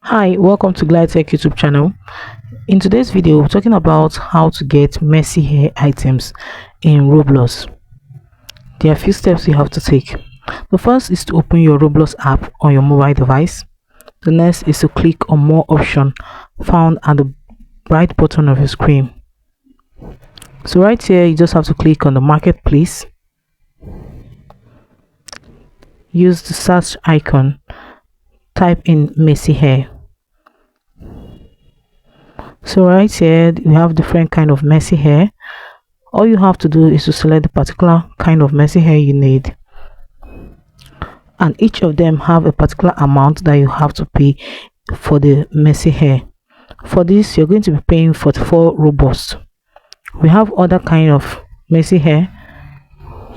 Hi, welcome to Glide Tech YouTube channel. In today's video, we're talking about how to get messy hair items in Roblox. There are a few steps you have to take. The first is to open your Roblox app on your mobile device. The next is to click on more option found at the right bottom of your screen. So right here, you just have to click on the marketplace. Use the search icon. Type in messy hair. So right here we have different kind of messy hair. All you have to do is to select the particular kind of messy hair you need, and each of them have a particular amount that you have to pay for the messy hair. For this, you're going to be paying 44 Robux. We have other kind of messy hair.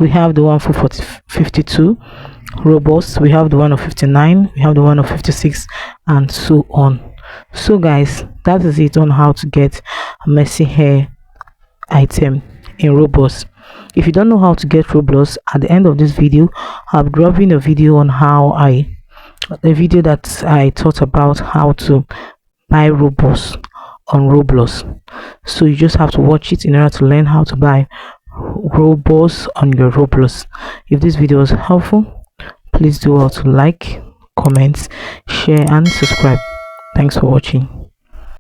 We have the one for 52 Robux, we have the one of 59, we have the one of 56, and so on. So guys, that is it on how to get a messy hair item in Roblox. If you don't know how to get Roblox, at the end of this video I'll be dropping a video on a video that I taught about how to buy Roblox on Roblox. So you just have to watch it in order to learn how to buy Roblox on your Roblox. If this video was helpful, please do also like, comment, share and subscribe. Thanks for watching.